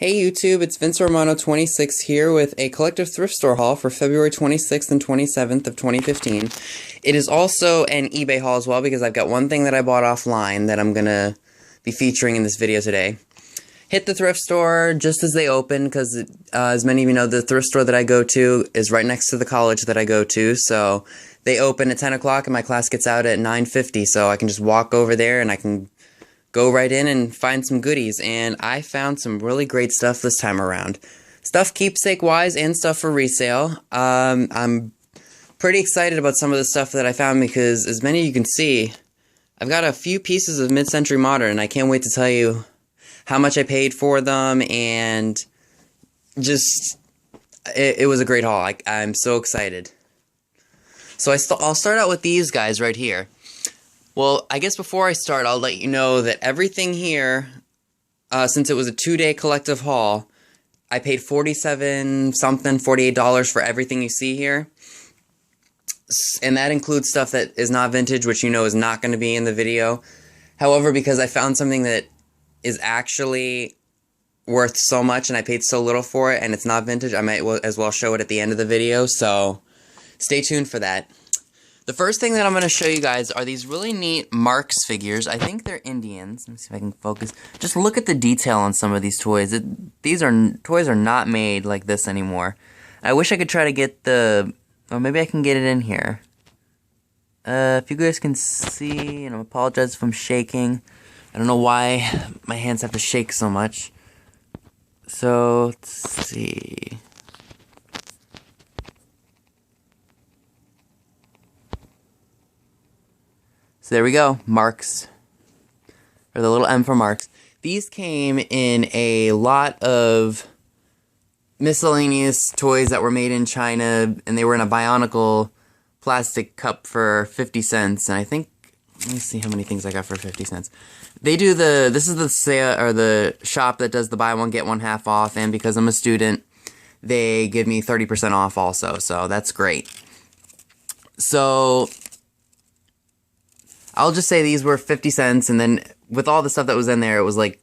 Hey YouTube, it's Vince Romano 26 here with a collective thrift store haul for February 26th and 27th of 2015. It is also an eBay haul as well because I've got one thing that I bought offline that I'm gonna be featuring in this video today. Hit the thrift store just as they open because as many of you know, the thrift store that I go to is right next to the college that I go to, so they open at 10 o'clock and my class gets out at 9:50, so I can just walk over there and I can go right in and find some goodies, and I found some really great stuff this time around. Stuff keepsake-wise and stuff for resale. I'm pretty excited about some of the stuff that I found because, as many of you can see, I've got a few pieces of mid-century modern, and I can't wait to tell you how much I paid for them, and just, it was a great haul. I'm so excited. So I'll start out with these guys right here. Well, I guess before I start, I'll let you know that everything here, since it was a 2-day collective haul, I paid $48 for everything you see here. And that includes stuff that is not vintage, which you know is not going to be in the video. However, because I found something that is actually worth so much and I paid so little for it and it's not vintage, I might as well show it at the end of the video, so stay tuned for that. The first thing that I'm going to show you guys are these really neat Marx figures. I think they're Indians. Let me see if I can focus. Just look at the detail on some of these toys. Toys are not made like this anymore. I wish I could try to get the... Or maybe I can get it in here. If you guys can see, and I apologize if I'm shaking. I don't know why my hands have to shake so much. So, let's see... So there we go, Marx, or the little M for Marx. These came in a lot of miscellaneous toys that were made in China, and they were in a Bionicle plastic cup for 50 cents, and I think, let me see how many things I got for 50 cents. They do this is the sale, or the shop that does the buy one, get one half off, and because I'm a student, they give me 30% off also, so that's great. So... I'll just say these were 50 cents, and then with all the stuff that was in there, it was like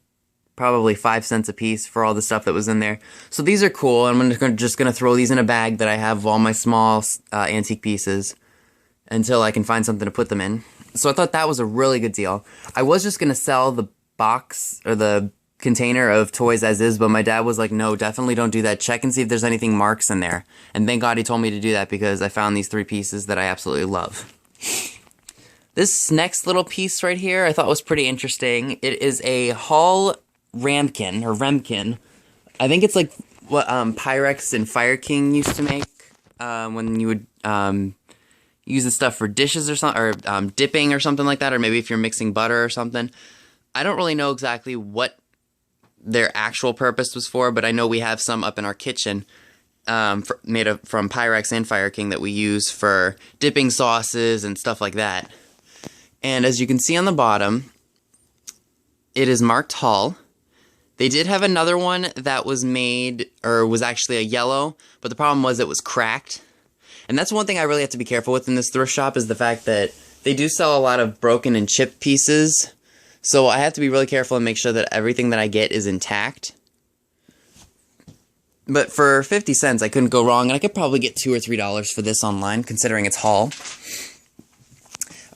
probably 5 cents a piece for all the stuff that was in there. So these are cool. I'm just gonna throw these in a bag that I have all my small antique pieces until I can find something to put them in. So I thought that was a really good deal. I was just gonna sell the box or the container of toys as is, but my dad was like, no, definitely don't do that. Check and see if there's anything Marx in there. And thank God he told me to do that because I found these 3 pieces that I absolutely love. This next little piece right here I thought was pretty interesting. It is a Hall Ramkin, or Remkin. I think it's like what Pyrex and Fire King used to make when you would use the stuff for dishes or something, or dipping or something like that, or maybe if you're mixing butter or something. I don't really know exactly what their actual purpose was for, but I know we have some up in our kitchen made from Pyrex and Fire King that we use for dipping sauces and stuff like that. And as you can see on the bottom, it is marked Hall. They did have another one that was made, or was actually a yellow, but the problem was it was cracked. And that's one thing I really have to be careful with in this thrift shop, is the fact that they do sell a lot of broken and chipped pieces. So I have to be really careful and make sure that everything that I get is intact. But for 50 cents, I couldn't go wrong, and I could probably get $2 or $3 for this online, considering it's Hall.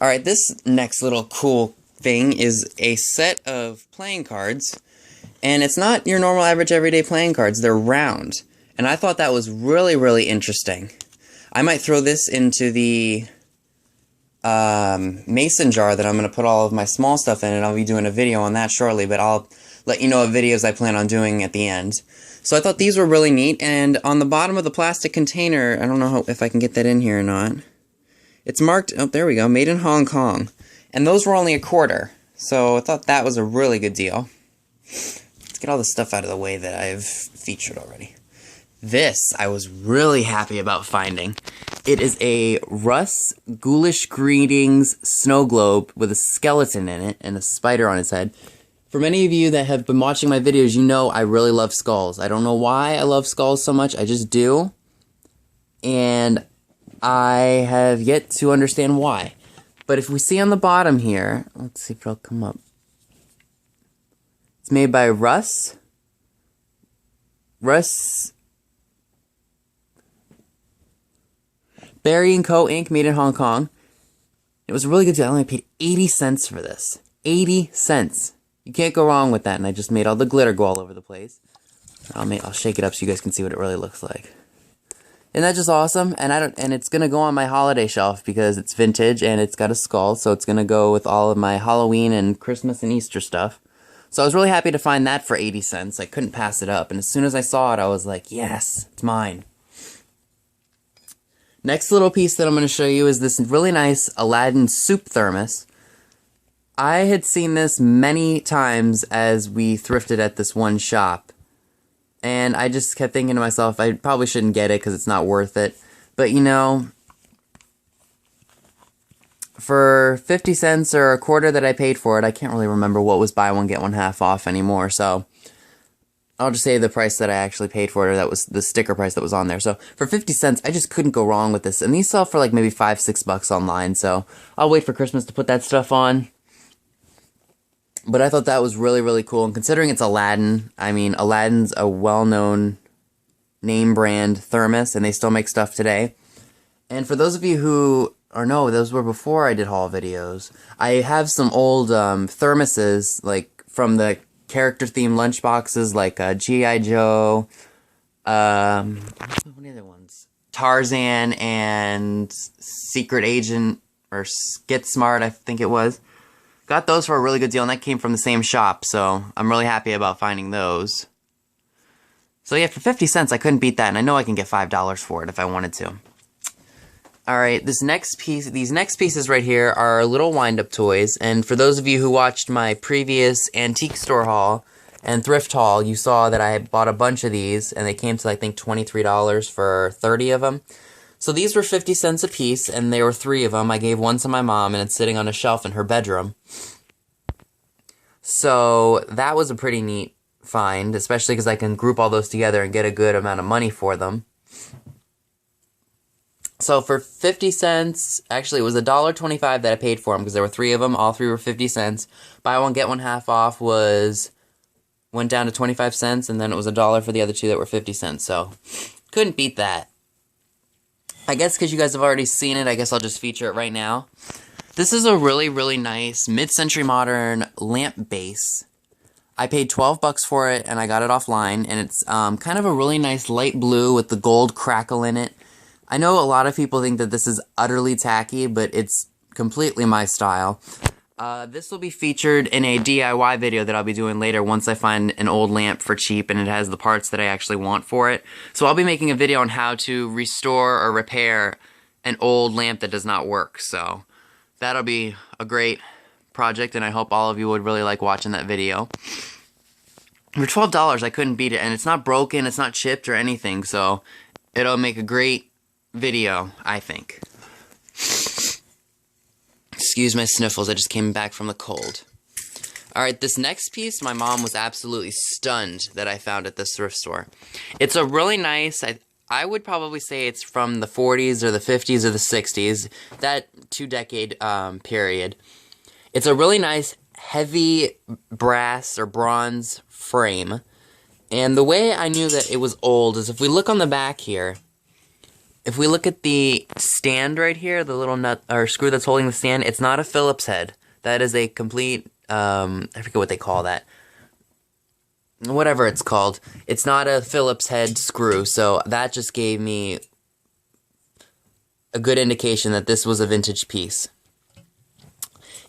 Alright, this next little cool thing is a set of playing cards, and it's not your normal average everyday playing cards, they're round. And I thought that was really, really interesting. I might throw this into the mason jar that I'm going to put all of my small stuff in, and I'll be doing a video on that shortly, but I'll let you know what videos I plan on doing at the end. So I thought these were really neat, and on the bottom of the plastic container, I don't know if I can get that in here or not. It's marked, oh, there we go, made in Hong Kong. And those were only $0.25, so I thought that was a really good deal. Let's get all the stuff out of the way that I've featured already. This, I was really happy about finding. It is a Russ Ghoulish Greetings snow globe with a skeleton in it and a spider on its head. For many of you that have been watching my videos, you know I really love skulls. I don't know why I love skulls so much, I just do. And I have yet to understand why. But if we see on the bottom here, let's see if it'll come up. It's made by Russ Berry & Co. Inc. made in Hong Kong. It was a really good deal. I only paid 80 cents for this. 80 cents. You can't go wrong with that, and I just made all the glitter go all over the place. I'll shake it up so you guys can see what it really looks like. Isn't that just awesome? And it's gonna go on my holiday shelf because it's vintage and it's got a skull, so it's gonna go with all of my Halloween and Christmas and Easter stuff. So I was really happy to find that for 80 cents. I couldn't pass it up, and as soon as I saw it, I was like, yes, it's mine. Next little piece that I'm gonna show you is this really nice Aladdin soup thermos. I had seen this many times as we thrifted at this one shop. And I just kept thinking to myself, I probably shouldn't get it because it's not worth it. But, you know, for 50 cents or a quarter that I paid for it, I can't really remember what was buy one, get one half off anymore. So, I'll just say the price that I actually paid for it, or that was the sticker price that was on there. So, for 50 cents, I just couldn't go wrong with this. And these sell for like maybe $5-6 online. So, I'll wait for Christmas to put that stuff on. But I thought that was really, really cool. And considering it's Aladdin, I mean, Aladdin's a well-known name brand thermos, and they still make stuff today. And for those of you who, or no, those were before I did haul videos, I have some old thermoses, like, from the character-themed lunchboxes, like G.I. Joe, what are the other ones? Tarzan and Secret Agent, or Get Smart, I think it was. Got those for a really good deal, and that came from the same shop, so I'm really happy about finding those. So yeah, for 50 cents, I couldn't beat that, and I know I can get $5 for it if I wanted to. Alright, these next pieces right here are little wind-up toys, and for those of you who watched my previous antique store haul and thrift haul, you saw that I bought a bunch of these, and they came to, I think, $23 for 30 of them. So these were 50 cents a piece, and there were 3 of them. I gave one to my mom, and it's sitting on a shelf in her bedroom. So that was a pretty neat find, especially because I can group all those together and get a good amount of money for them. So for 50 cents, actually it was $1.25 that I paid for them because there were 3 of them. All 3 were 50 cents. Buy one, get one half off went down to 25 cents, and then it was $1 for the other 2 that were 50 cents. So couldn't beat that. I guess because you guys have already seen it, I guess I'll just feature it right now. This is a really, really nice mid-century modern lamp base. I paid $12 for it, and I got it offline, and it's kind of a really nice light blue with the gold crackle in it. I know a lot of people think that this is utterly tacky, but it's completely my style. This will be featured in a DIY video that I'll be doing later once I find an old lamp for cheap and it has the parts that I actually want for it. So I'll be making a video on how to restore or repair an old lamp that does not work. So that'll be a great project, and I hope all of you would really like watching that video. For $12, I couldn't beat it, and it's not broken, it's not chipped or anything, so it'll make a great video, I think. Excuse my sniffles, I just came back from the cold. Alright, this next piece, my mom was absolutely stunned that I found at this thrift store. It's a really nice, I would probably say it's from the 40s or the 50s or the 60s, that 2-decade period. It's a really nice, heavy brass or bronze frame. And the way I knew that it was old is if we look on the back here, if we look at the stand right here, the little nut or screw that's holding the stand, it's not a Phillips head. That is a complete, I forget what they call that. Whatever it's called. It's not a Phillips head screw, so that just gave me a good indication that this was a vintage piece.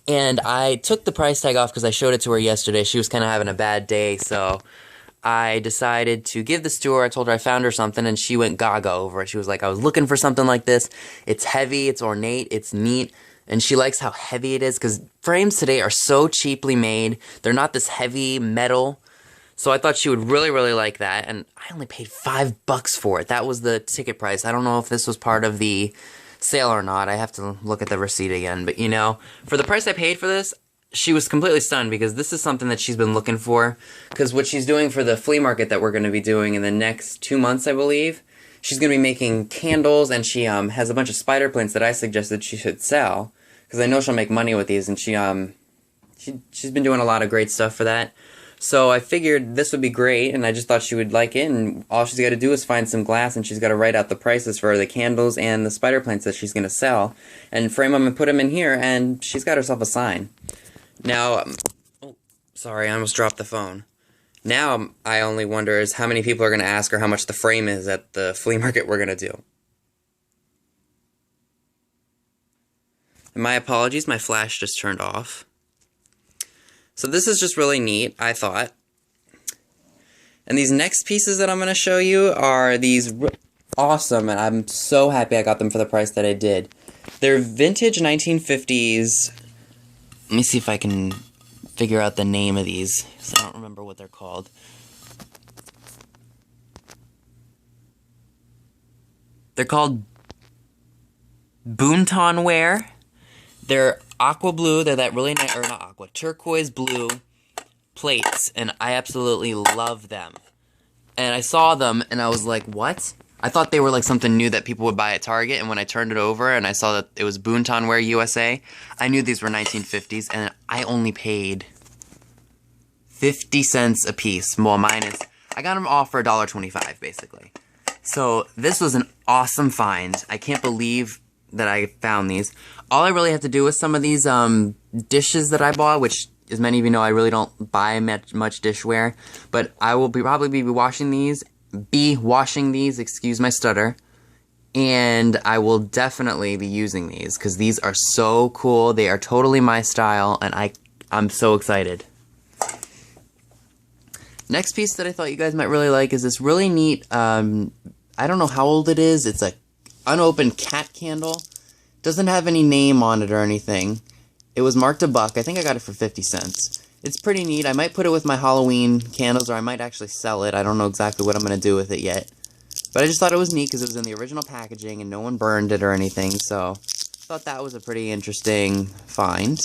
And I took the price tag off because I showed it to her yesterday. She was kind of having a bad day, so I decided to give this to her. I told her I found her something, and she went gaga over it. She was like, I was looking for something like this. It's heavy, it's ornate, it's neat, and she likes how heavy it is, because frames today are so cheaply made. They're not this heavy metal, so I thought she would really, really like that, and I only paid $5 for it. That was the ticket price. I don't know if this was part of the sale or not. I have to look at the receipt again, but you know, for the price I paid for this, she was completely stunned because this is something that she's been looking for. Because what she's doing for the flea market that we're going to be doing in the next 2 months, I believe, she's going to be making candles, and she has a bunch of spider plants that I suggested she should sell. Because I know she'll make money with these, and she's been doing a lot of great stuff for that. So I figured this would be great, and I just thought she would like it, and all she's got to do is find some glass, and she's got to write out the prices for the candles and the spider plants that she's going to sell, and frame them and put them in here, and she's got herself a sign. Now, oh, sorry, I almost dropped the phone. Now, I only wonder is how many people are going to ask her how much the frame is at the flea market we're going to do. And my apologies, my flash just turned off. So this is just really neat, I thought. And these next pieces that I'm going to show you are these awesome, and I'm so happy I got them for the price that I did. They're vintage 1950s. Let me see if I can figure out the name of these, because I don't remember what they're called. They're called Bicentennial. They're aqua blue. They're that really nice, or not aqua, turquoise blue plates, and I absolutely love them. And I saw them, and I was like, what? I thought they were like something new that people would buy at Target, and when I turned it over and I saw that it was Bicentennial USA, I knew these were 1950s, and I only paid 50 cents a piece. Well, mine is, I got them all for $1.25, basically. So this was an awesome find. I can't believe that I found these. All I really have to do with some of these dishes that I bought, which as many of you know, I really don't buy much dishware, but I will probably be washing these, excuse my stutter, and I will definitely be using these, because these are so cool. They are totally my style, and I'm so excited. Next piece that I thought you guys might really like is this really neat, I don't know how old it is, it's a unopened cat candle. Doesn't have any name on it or anything. It was marked $1. I think I got it for 50 cents. It's pretty neat. I might put it with my Halloween candles, or I might actually sell it. I don't know exactly what I'm going to do with it yet. But I just thought it was neat because it was in the original packaging and no one burned it or anything. So I thought that was a pretty interesting find.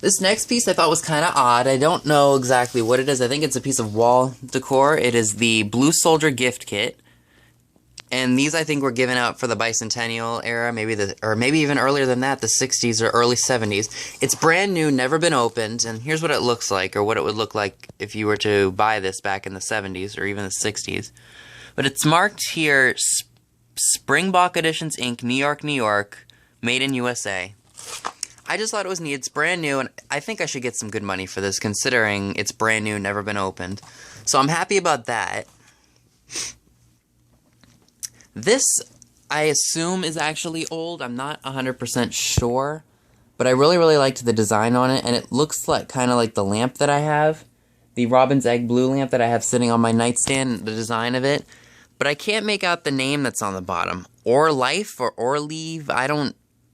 This next piece I thought was kind of odd. I don't know exactly what it is. I think it's a piece of wall decor. It is the Blue Soldier gift kit. And these, I think, were given out for the Bicentennial era, or maybe even earlier than that, the 60s or early 70s. It's brand new, never been opened, and here's what it looks like, or what it would look like if you were to buy this back in the 70s or even the 60s. But it's marked here, Springbok Editions Inc., New York, New York, made in USA. I just thought it was neat. It's brand new, and I think I should get some good money for this, considering it's brand new, never been opened. So I'm happy about that. This, I assume, is actually old. I'm not 100% sure. But I really, really liked the design on it. And it looks like kind of like the lamp that I have. The Robin's Egg Blue lamp that I have sitting on my nightstand. The design of it. But I can't make out the name that's on the bottom. Or Life or Leave.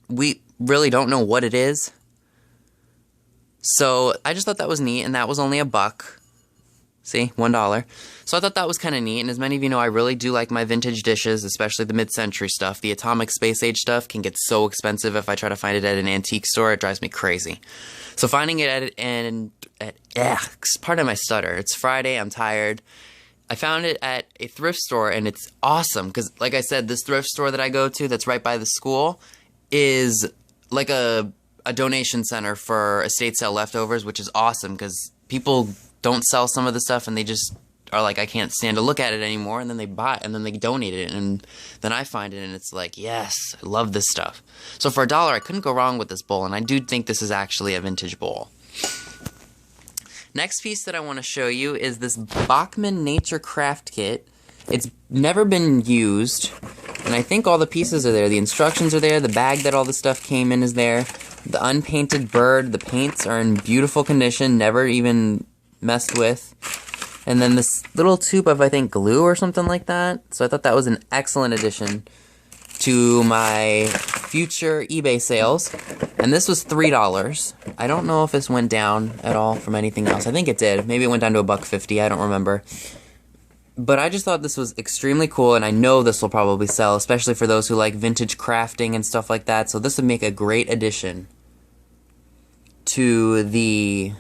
We really don't know what it is. So I just thought that was neat. And that was only $1. See, $1. So I thought that was kind of neat, and as many of you know, I really do like my vintage dishes, especially the mid-century stuff. The atomic space age stuff can get so expensive if I try to find it at an antique store. It drives me crazy. So finding it pardon my stutter. It's Friday, I'm tired. I found it at a thrift store, and it's awesome, because like I said, this thrift store that I go to that's right by the school is like a donation center for estate sale leftovers, which is awesome, because people don't sell some of the stuff, and they just are like, I can't stand to look at it anymore, and then they buy it, and then they donate it, and then I find it, and it's like, yes, I love this stuff. So for $1, I couldn't go wrong with this bowl, and I do think this is actually a vintage bowl. Next piece that I want to show you is this Bachman Nature Craft Kit. It's never been used, and I think all the pieces are there. The instructions are there, the bag that all the stuff came in is there, the unpainted bird, the paints are in beautiful condition, never even messed with. And then this little tube of, I think, glue or something like that. So I thought that was an excellent addition to my future eBay sales. And this was $3. I don't know if this went down at all from anything else. I think it did. Maybe it went down to $1.50. I don't remember. But I just thought this was extremely cool, and I know this will probably sell, especially for those who like vintage crafting and stuff like that. So this would make a great addition to the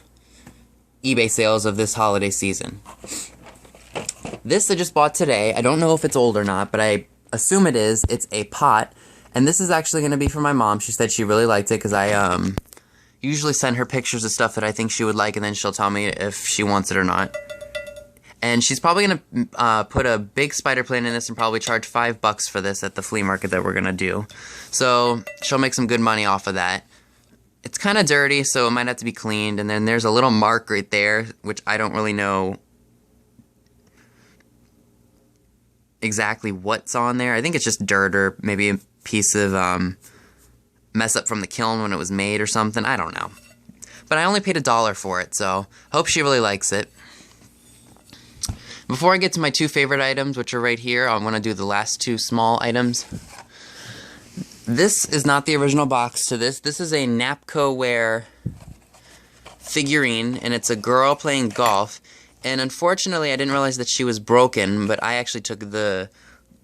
eBay sales of this holiday season. This I just bought today. I don't know if it's old or not, but I assume it is. It's a pot, and this is actually going to be for my mom. She said she really liked it because I Usually send her pictures of stuff that I think she would like, and then she'll tell me if she wants it or not. And she's probably going to put a big spider plant in this and probably charge $5 for this at the flea market that we're going to do. So she'll make some good money off of that. It's kind of dirty, so it might have to be cleaned. And then there's a little mark right there, which I don't really know exactly what's on there. I think it's just dirt or maybe a piece of mess up from the kiln when it was made or something. I don't know. But I only paid $1 for it, so hope she really likes it. Before I get to my two favorite items, which are right here, I want to do the last two small items. This is not the original box to this. This is a Napco-ware figurine, and it's a girl playing golf. And unfortunately, I didn't realize that she was broken, but I actually took the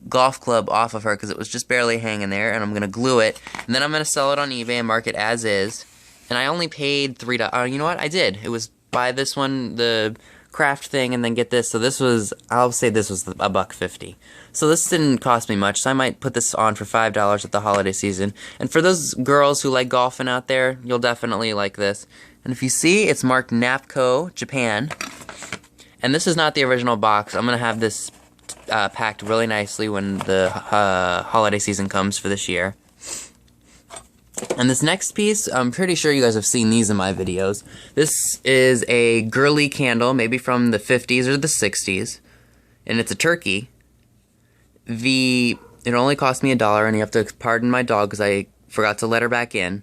golf club off of her because it was just barely hanging there, and I'm going to glue it. And then I'm going to sell it on eBay and mark it as is. And I only paid $3. You know what? I did. It was buy this one, the craft thing, and then get this. So this was, I'll say this was $1.50. So this didn't cost me much, so I might put this on for $5 at the holiday season. And for those girls who like golfing out there, you'll definitely like this. And if you see, it's marked Napco, Japan. And this is not the original box. I'm going to have this packed really nicely when the holiday season comes for this year. And this next piece, I'm pretty sure you guys have seen these in my videos. This is a girly candle, maybe from the 50s or the 60s. And it's a turkey. It only cost me $1, and you have to pardon my dog because I forgot to let her back in.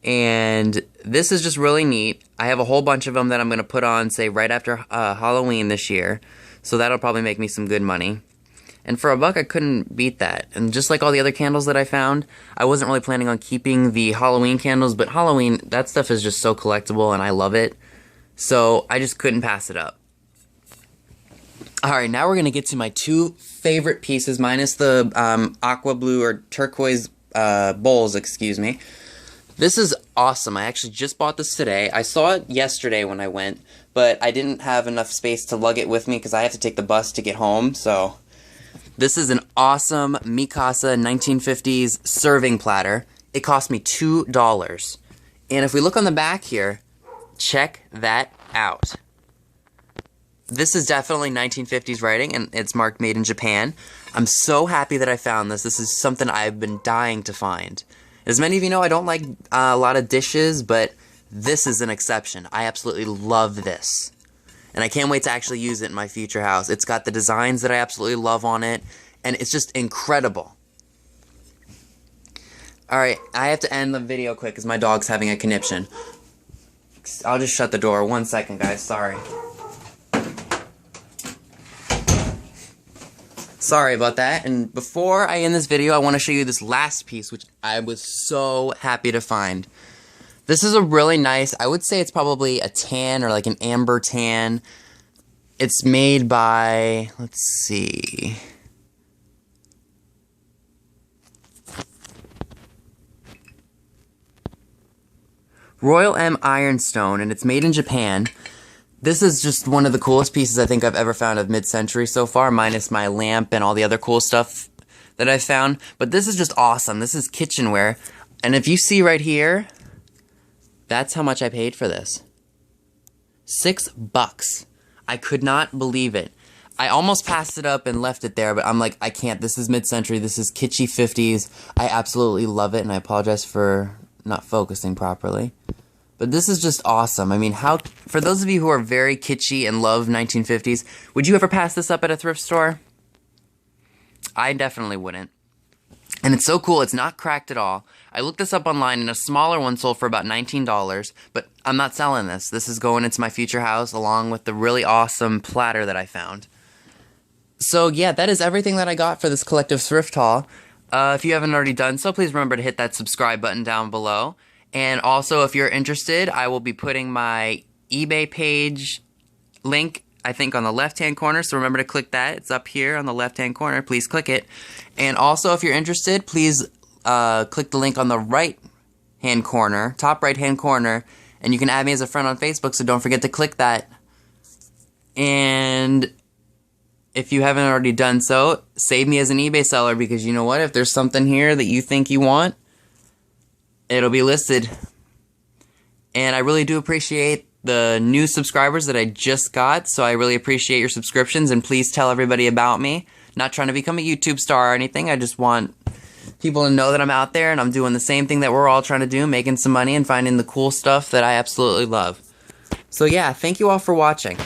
And this is just really neat. I have a whole bunch of them that I'm going to put on, say, right after Halloween this year. So that'll probably make me some good money. And for $1, I couldn't beat that. And just like all the other candles that I found, I wasn't really planning on keeping the Halloween candles, but Halloween, that stuff is just so collectible and I love it. So I just couldn't pass it up. Alright, now we're going to get to my two favorite pieces, minus the aqua blue or turquoise bowls, excuse me. This is awesome. I actually just bought this today. I saw it yesterday when I went, but I didn't have enough space to lug it with me because I have to take the bus to get home, so this is an awesome Mikasa 1950s serving platter. It cost me $2. And if we look on the back here, check that out. This is definitely 1950s writing, and it's marked made in Japan. I'm so happy that I found this. This is something I've been dying to find. As many of you know, I don't like a lot of dishes, but this is an exception. I absolutely love this. And I can't wait to actually use it in my future house. It's got the designs that I absolutely love on it, and it's just incredible. Alright, I have to end the video quick because my dog's having a conniption. I'll just shut the door. 1 second, guys. Sorry. Sorry about that. And before I end this video, I want to show you this last piece, which I was so happy to find. This is a really nice, I would say it's probably a tan or like an amber tan. It's made by, let's see. Royal M Ironstone, and it's made in Japan. This is just one of the coolest pieces I think I've ever found of mid-century so far, minus my lamp and all the other cool stuff that I've found. But this is just awesome. This is kitchenware. And if you see right here, that's how much I paid for this. $6. I could not believe it. I almost passed it up and left it there, but I'm like, I can't. This is mid-century. This is kitschy 50s. I absolutely love it, and I apologize for not focusing properly. But this is just awesome. I mean, for those of you who are very kitschy and love 1950s, would you ever pass this up at a thrift store? I definitely wouldn't. And it's so cool, it's not cracked at all. I looked this up online, and a smaller one sold for about $19, but I'm not selling this. This is going into my future house along with the really awesome platter that I found. So yeah, that is everything that I got for this collective thrift haul. If you haven't already done so, please remember to hit that subscribe button down below. And also, if you're interested, I will be putting my eBay page link, I think, on the left-hand corner, so remember to click that. It's up here on the left-hand corner. Please click it. And also, if you're interested, please click the link on the right-hand corner, top right-hand corner, and you can add me as a friend on Facebook, so don't forget to click that. And if you haven't already done so, save me as an eBay seller, because you know what? If there's something here that you think you want, it'll be listed. And I really do appreciate the new subscribers that I just got, so I really appreciate your subscriptions, and please tell everybody about me. Not trying to become a YouTube star or anything, I just want people to know that I'm out there and I'm doing the same thing that we're all trying to do, making some money and finding the cool stuff that I absolutely love. So yeah, thank you all for watching.